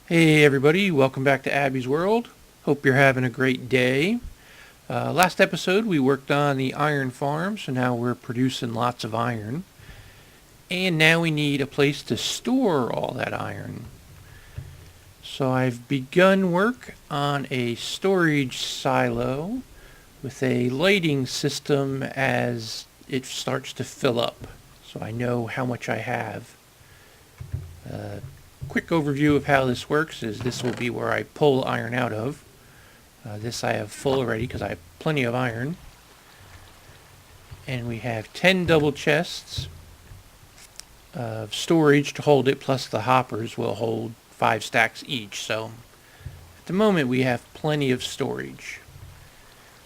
Hey everybody, welcome back to Abby's World. Hope you're having a great day. Last episode we worked on the iron farm, so now we're producing lots of iron. And now we need a place to store all that iron. So I've begun work on a storage silo with a lighting system as it starts to fill up, so I know how much I have. Quick overview of how this works is this will be where I pull iron out of. This I have full already because I have plenty of iron. And we have 10 double chests of storage to hold it, plus the hoppers will hold 5 stacks each. So at the moment we have plenty of storage.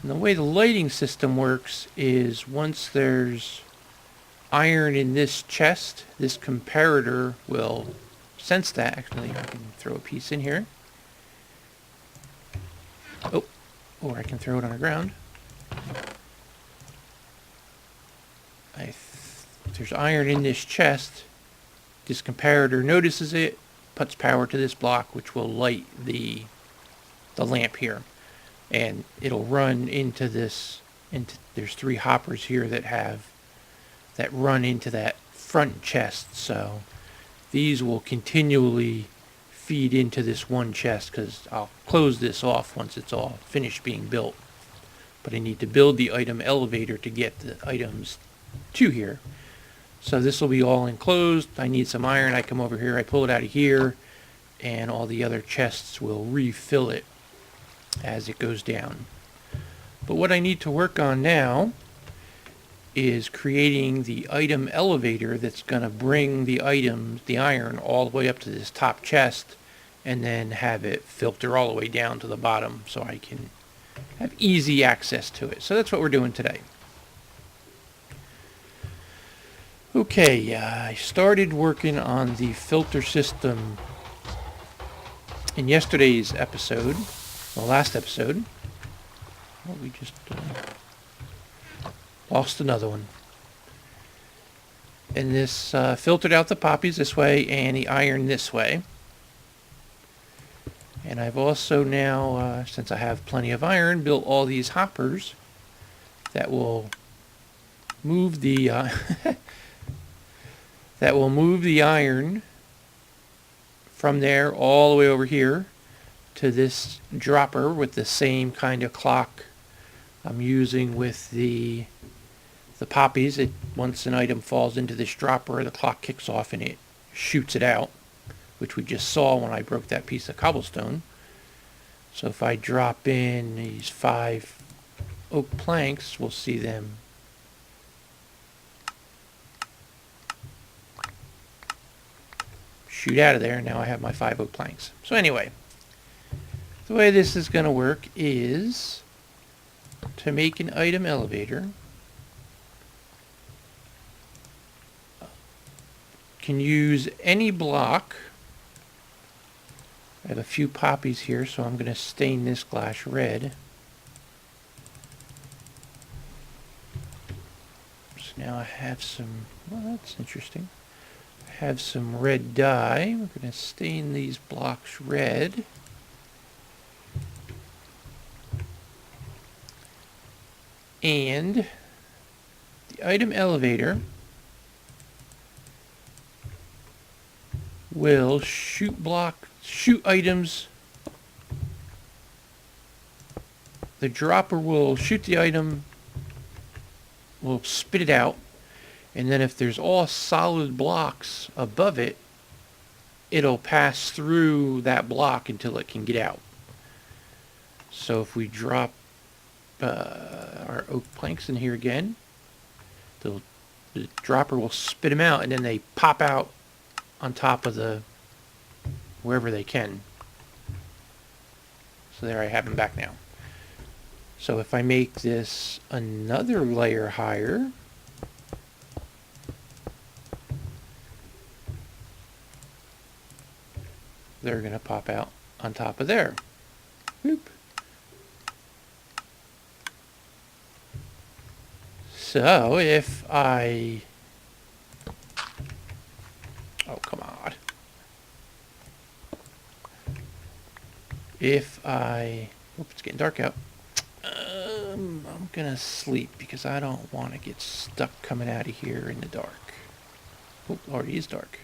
And the way the lighting system works is once there's iron in this chest, this comparator will sense that. Actually, I can throw a piece in here. Oh, or I can throw it on the ground. If there's iron in this chest, this comparator notices it, puts power to this block, which will light the lamp here. And it'll run into this, there's 3 hoppers here that run into that front chest, so these will continually feed into this one chest because I'll close this off once it's all finished being built. But I need to build the item elevator to get the items to here. So this will be all enclosed. I need some iron. I come over here, I pull it out of here, and all the other chests will refill it as it goes down. But what I need to work on now is creating the item elevator that's going to bring the iron, all the way up to this top chest, and then have it filter all the way down to the bottom so I can have easy access to it. So that's what we're doing today. Okay, I started working on the filter system in yesterday's episode, the last episode. Well, we just lost another one. And this filtered out the poppies this way and the iron this way. And I've also now, since I have plenty of iron, built all these hoppers that will move the iron from there all the way over here to this dropper with the same kind of clock I'm using with the poppies. Once an item falls into this dropper, the clock kicks off and it shoots it out, which we just saw when I broke that piece of cobblestone. So if I drop in these 5 oak planks, we'll see them shoot out of there. Now I have my 5 oak planks. So anyway, the way this is going to work is to make an item elevator. Can use any block. I have a few poppies here, so I'm going to stain this glass red. So now I have some, well, that's interesting. I have some red dye. We're going to stain these blocks red. And the item elevator will shoot items. The dropper will shoot the item, will spit it out, and then if there's all solid blocks above it, it'll pass through that block until it can get out. So if we drop our oak planks in here again, the dropper will spit them out, and then they pop out on top of wherever they can. So there, I have them back now. So if I make this another layer higher, they're going to pop out on top of there. Whoop. So if I... Oh, come on. if I... Oops, it's getting dark out. I'm gonna sleep because I don't want to get stuck coming out of here in the dark. Oh, already is dark.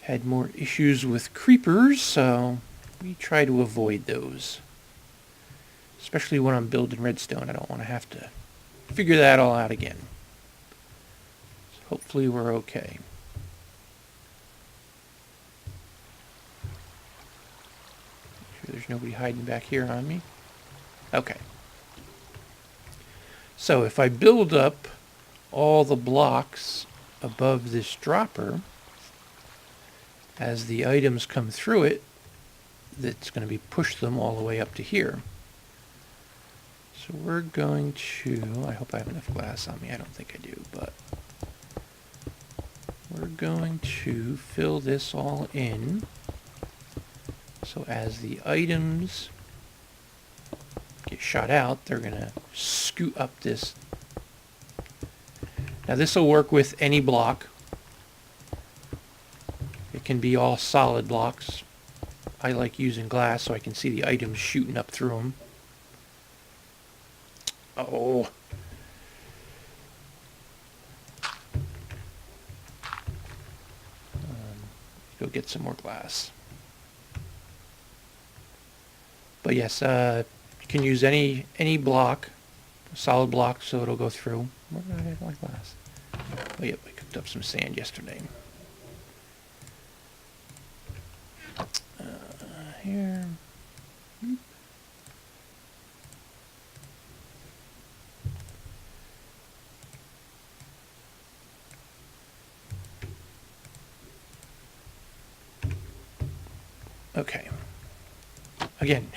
Had more issues with creepers, so we try to avoid those. Especially when I'm building redstone, I don't want to have to figure that all out again. So hopefully we're okay. Make sure there's nobody hiding back here on me. Okay. So if I build up all the blocks above this dropper, as the items come through it, that's going to be push them all the way up to here. So we're going to, I hope I have enough glass on me. I don't think I do, but we're going to fill this all in. So as the items get shot out, they're going to scoot up this. Now this will work with any block. It can be all solid blocks. I like using glass so I can see the items shooting up through them. Oh. Go get some more glass. But yes, you can use any block, solid block, so it'll go through. Where did I have my glass? Oh yep, I cooked up some sand yesterday. Here. Okay. Again,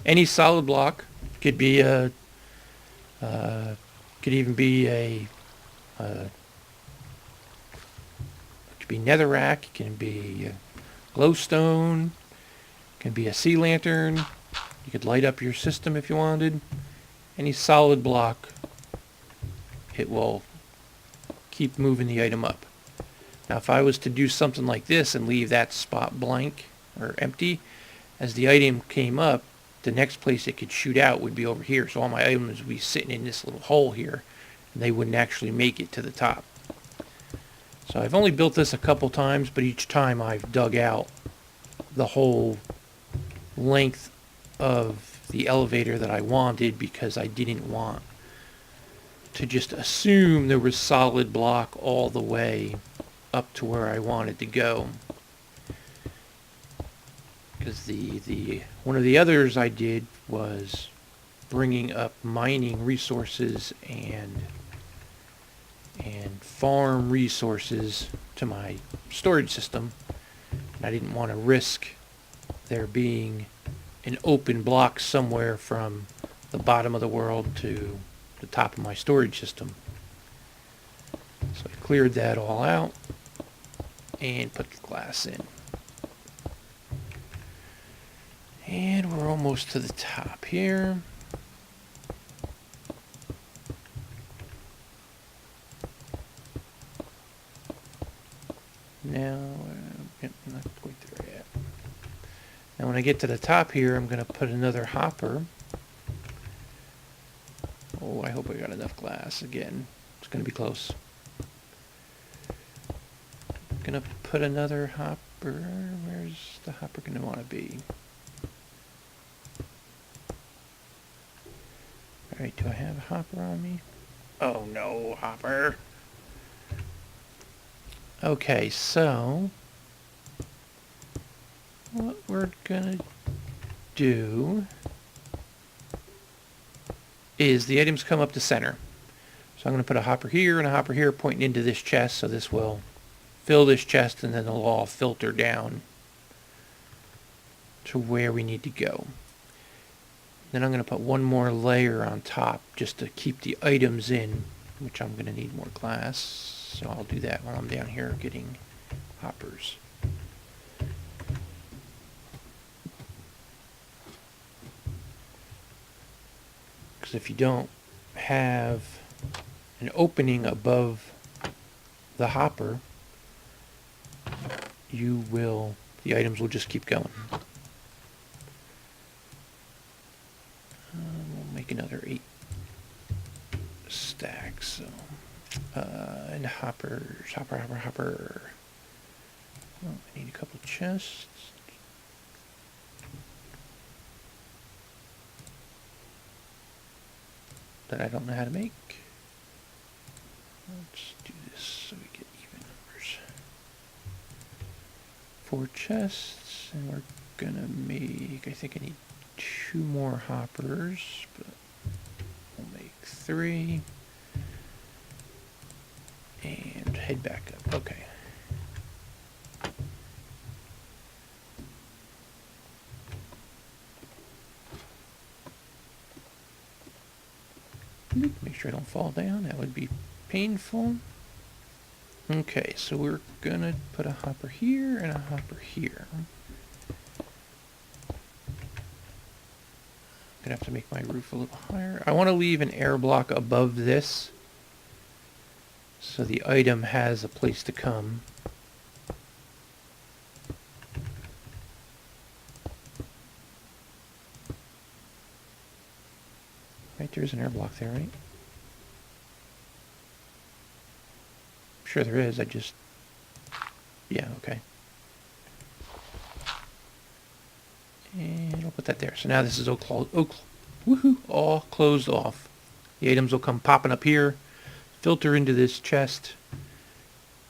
any solid block could be a, could even be a, it could be netherrack, it can be glowstone, it can be a sea lantern. You could light up your system if you wanted. Any solid block, it will keep moving the item up. Now if I was to do something like this and leave that spot blank or empty, as the item came up, the next place it could shoot out would be over here. So all my items would be sitting in this little hole here, and they wouldn't actually make it to the top. So I've only built this a couple times, but each time I've dug out the whole length of the elevator that I wanted, because I didn't want to just assume there was solid block all the way up to where I wanted to go. Because the one of the others I did was bringing up mining resources and farm resources to my storage system, and I didn't want to risk there being an open block somewhere from the bottom of the world to the top of my storage system. So I cleared that all out and put the glass in. And we're almost to the top here. Now, not quite there yet. Now when I get to the top here, I'm going to put another hopper. Oh, I hope I got enough glass again. It's going to be close. I'm going to put another hopper. Where's the hopper going to want to be? Alright, do I have a hopper on me? Oh no, hopper. Okay, so what we're gonna do is the items come up to center. So I'm gonna put a hopper here and a hopper here pointing into this chest, so this will fill this chest and then they'll all filter down to where we need to go. Then I'm going to put one more layer on top just to keep the items in, which I'm going to need more glass. So I'll do that while I'm down here getting hoppers. Because if you don't have an opening above the hopper, the items will just keep going. We'll make another 8 stacks. So, and hoppers, hopper. Oh, I need a couple chests. That I don't know how to make. Let's do this so we get even numbers. 4 chests, and we're gonna make, I think I need 2 more hoppers, but we'll make 3. And head back up. Okay. Make sure I don't fall down. That would be painful. Okay, so we're gonna put a hopper here and a hopper here. I'm gonna have to make my roof a little higher. I want to leave an air block above this so the item has a place to come. Right, there's an air block there, right? I'm sure there is, yeah, okay. And I'll put that there. So now this is all closed off. The items will come popping up here, filter into this chest,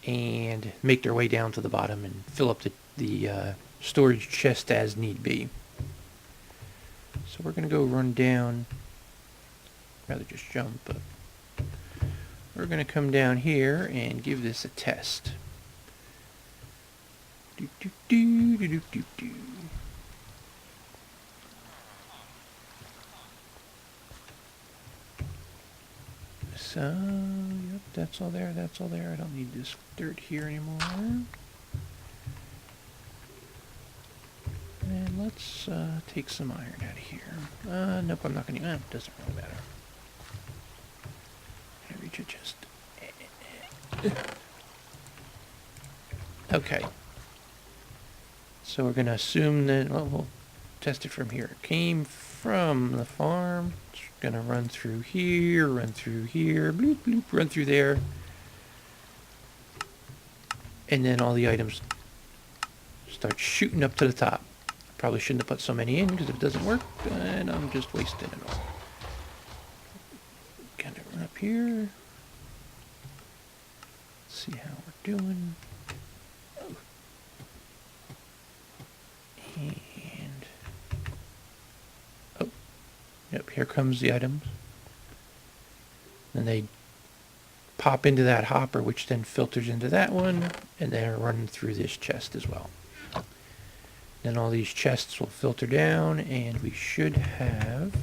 and make their way down to the bottom and fill up the storage chest as need be. So we're going to go run down, rather just jump, but we're going to come down here and give this a test. So, yep, that's all there, that's all there. I don't need this dirt here anymore. And let's take some iron out of here. Nope, I'm not going to, it doesn't really matter. Can I reach it just... Okay. So we're going to assume that, well, we'll test it from here. It came from the farm. It's going to run through here, bloop, bloop, run through there. And then all the items start shooting up to the top. Probably shouldn't have put so many in, because if it doesn't work, then I'm just wasting it all. Kind of run up here. See how we're doing. Oh. And oh, yep, here comes the items. Then they pop into that hopper, which then filters into that one, and they're running through this chest as well. Then all these chests will filter down, and we should have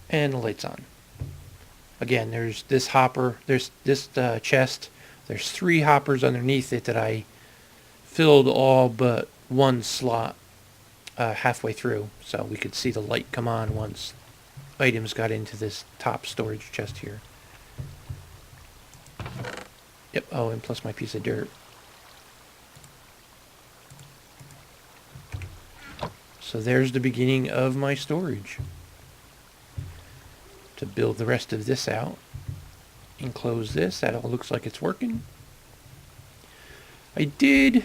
and the light's on. Again, there's this hopper, there's this chest, there's 3 hoppers underneath it that I filled all but one slot halfway through, so we could see the light come on once items got into this top storage chest here. Yep, oh, and plus my piece of dirt. So there's the beginning of my storage. To build the rest of this out and close this, that all looks like it's working. I did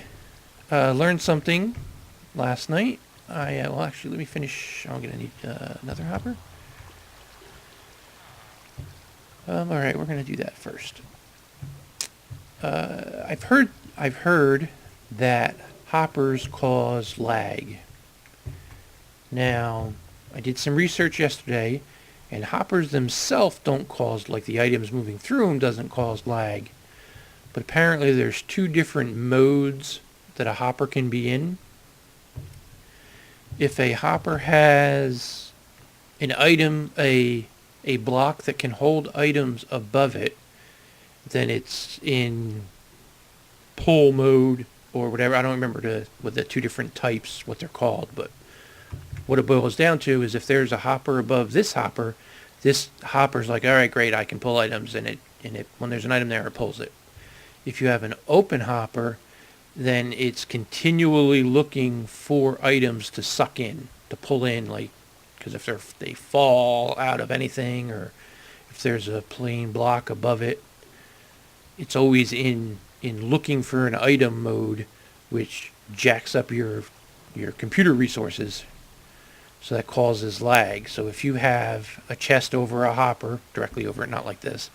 learn something last night. Well, actually, let me finish. I'm gonna need another hopper. All right, we're gonna do that first. I've heard that hoppers cause lag. Now, I did some research yesterday, and hoppers themselves don't cause, like the items moving through them doesn't cause lag. But apparently there's 2 different modes that a hopper can be in. If a hopper has an item, a block that can hold items above it, then it's in pull mode or whatever. I don't remember with the 2 different types, what they're called, but what it boils down to is if there's a hopper above this hopper, this hopper's like, all right, great, I can pull items, and it when there's an item there, it pulls it. If you have an open hopper, then it's continually looking for items to suck in, to pull in, like, because if they fall out of anything, or if there's a plain block above it, it's always in looking for an item mode, which jacks up your computer resources. So that causes lag. So if you have a chest over a hopper, directly over it, not like this,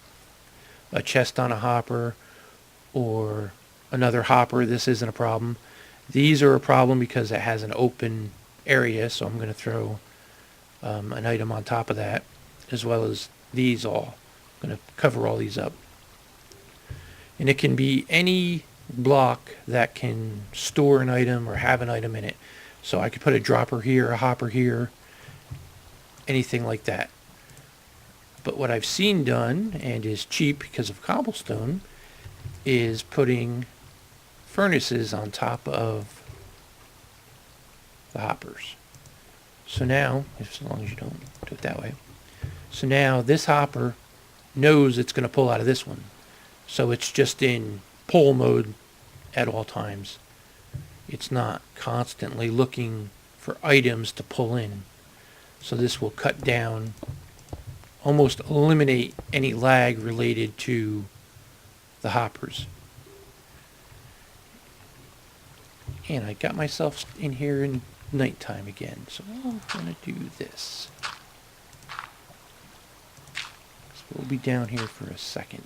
a chest on a hopper, or another hopper, this isn't a problem. These are a problem because it has an open area, so I'm going to throw an item on top of that, as well as these all. I'm going to cover all these up. And it can be any block that can store an item or have an item in it. So I could put a dropper here, a hopper here, anything like that. But what I've seen done, and is cheap because of cobblestone, is putting furnaces on top of the hoppers. So now, as long as you don't do it that way, so now this hopper knows it's going to pull out of this one. So it's just in pull mode at all times. It's not constantly looking for items to pull in. So this will cut down, almost eliminate any lag related to the hoppers. And I got myself in here in nighttime again, so I'm going to do this. So we'll be down here for a second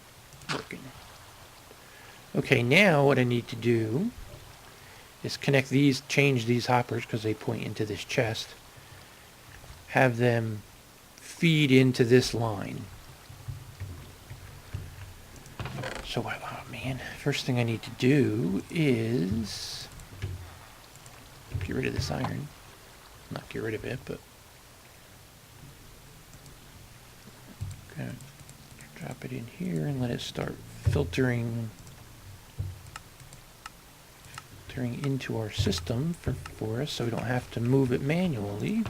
working. Okay, now what I need to do is connect these, change these hoppers because they point into this chest, have them feed into this line. So, oh man, first thing I need to do is get rid of this iron. Not get rid of it, but gonna drop it in here and let it start filtering into our system for us, so we don't have to move it manually.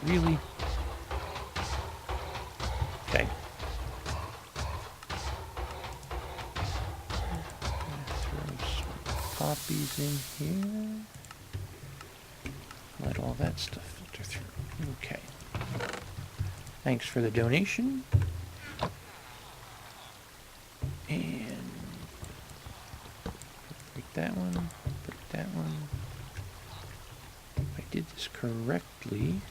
Really? Okay. Throw some poppies in here. Let all that stuff filter through. Okay. Thanks for the donation. And break that one, break that one. If I did this correctly,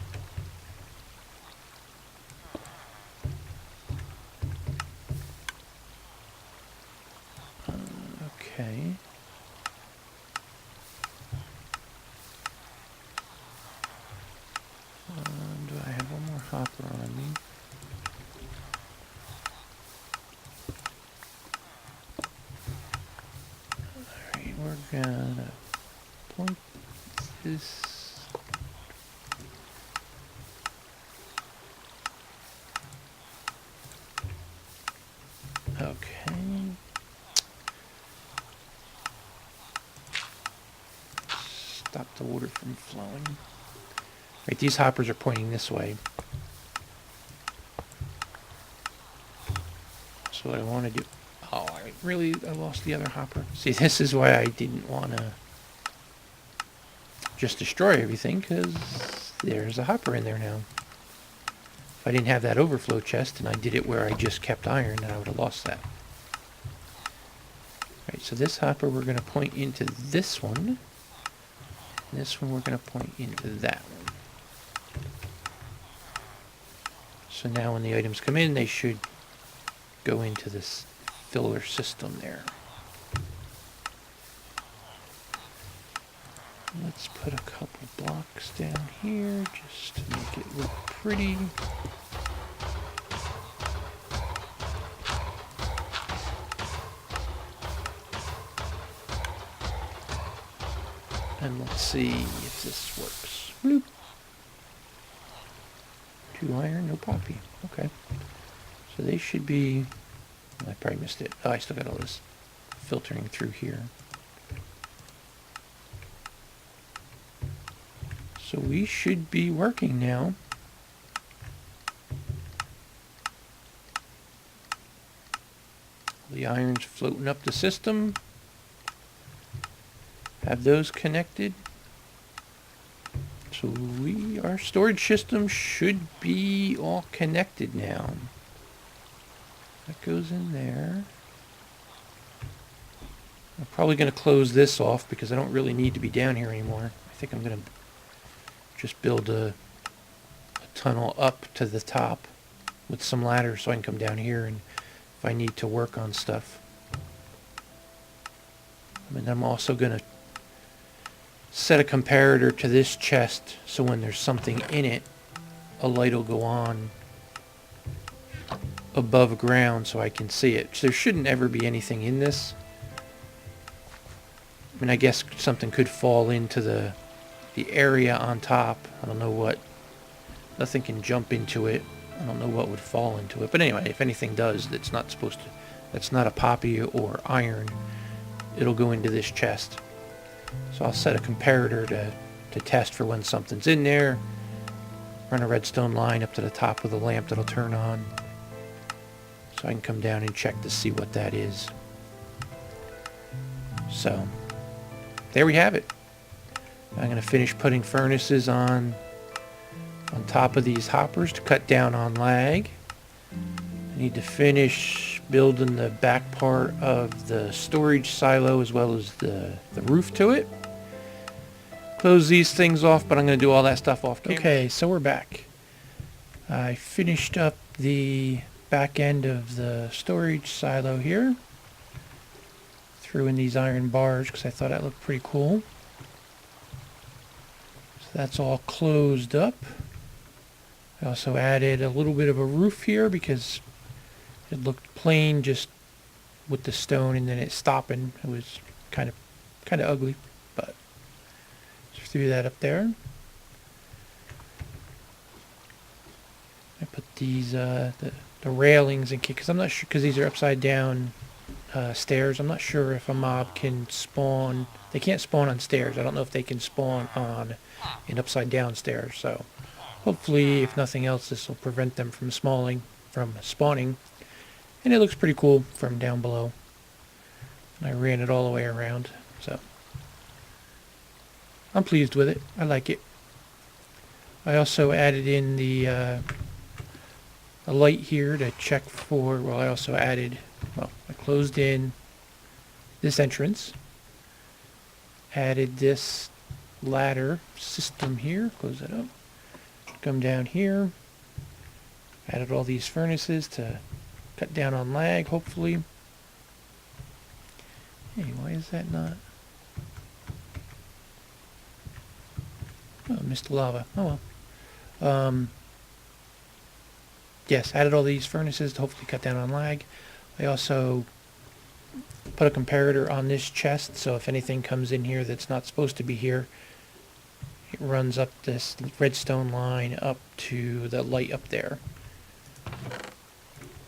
okay. Do I have one more hopper on me? Alright, we're gonna point this. Okay. Stop the water from flowing. Right, these hoppers are pointing this way. So what I want to do... Oh, I lost the other hopper. See, this is why I didn't want to just destroy everything, because there's a hopper in there now. If I didn't have that overflow chest and I did it where I just kept iron, then I would have lost that. Right, so this hopper we're going to point into this one. And this one we're going to point into that one. So now when the items come in, they should go into this filler system there. Let's put a couple blocks down here just to make it look pretty. And let's see if this works. Bloop. 2 iron, no poppy. Okay. So they should be... I probably missed it. Oh, I still got all this filtering through here. So we should be working now. The iron's floating up the system. Have those connected. So our storage system should be all connected now. That goes in there. I'm probably going to close this off because I don't really need to be down here anymore. I think I'm going to just build a tunnel up to the top with some ladders so I can come down here and if I need to work on stuff. And I'm also going to set a comparator to this chest so when there's something in it, a light will go on above ground so I can see it. So there shouldn't ever be anything in this. I mean, I guess something could fall into the area on top. I don't know what. Nothing can jump into it. I don't know what would fall into it. But anyway, if anything does that's not supposed to, that's not a poppy or iron, it'll go into this chest. So I'll set a comparator to test for when something's in there. Run a redstone line up to the top of the lamp that'll turn on. So I can come down and check to see what that is. So there we have it. I'm going to finish putting furnaces on top of these hoppers to cut down on lag. I need to finish building the back part of the storage silo as well as the roof to it. Close these things off, but I'm going to do all that stuff off camera. Okay, so we're back. I finished up the back end of the storage silo here. Threw in these iron bars because I thought that looked pretty cool. So that's all closed up. I also added a little bit of a roof here because it looked plain just with the stone and then it stopping. It was kind of ugly, but just threw that up there. I put these the railings in because I'm not sure because these are upside down stairs. I'm not sure if a mob can spawn. They can't spawn on stairs. I don't know if they can spawn on an upside down stairs. So hopefully, if nothing else, this will prevent them from spawning. And it looks pretty cool from down below. And I ran it all the way around, so I'm pleased with it. I like it. I also added in a light here to check for. Well, I also added. Well, I closed in this entrance. Added this ladder system here. Close that up. Come down here. Added all these furnaces to cut down on lag, hopefully. Hey, why is that not? Oh, missed the lava. Oh well. Yes, added all these furnaces to hopefully cut down on lag. I also put a comparator on this chest, so if anything comes in here that's not supposed to be here, it runs up this redstone line up to the light up there.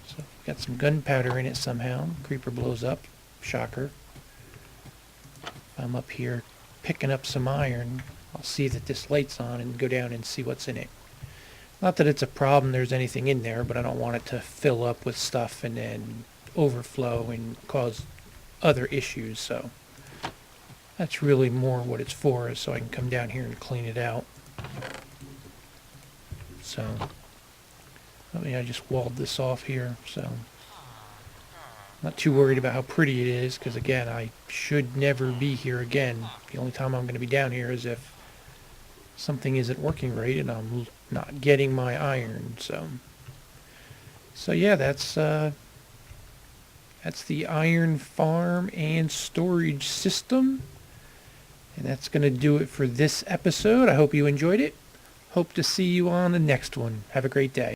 So got some gunpowder in it somehow. Creeper blows up. Shocker. If I'm up here picking up some iron, I'll see that this light's on and go down and see what's in it. Not that it's a problem there's anything in there, but I don't want it to fill up with stuff and then overflow and cause other issues, so that's really more what it's for, is so I can come down here and clean it out. So, I mean, I just walled this off here, so not too worried about how pretty it is, because again, I should never be here again. The only time I'm going to be down here is if something isn't working right and I'm not getting my iron. So yeah, that's the iron farm and storage system, and that's going to do it for this episode. I hope you enjoyed it. Hope to see you on the next one. Have a great day.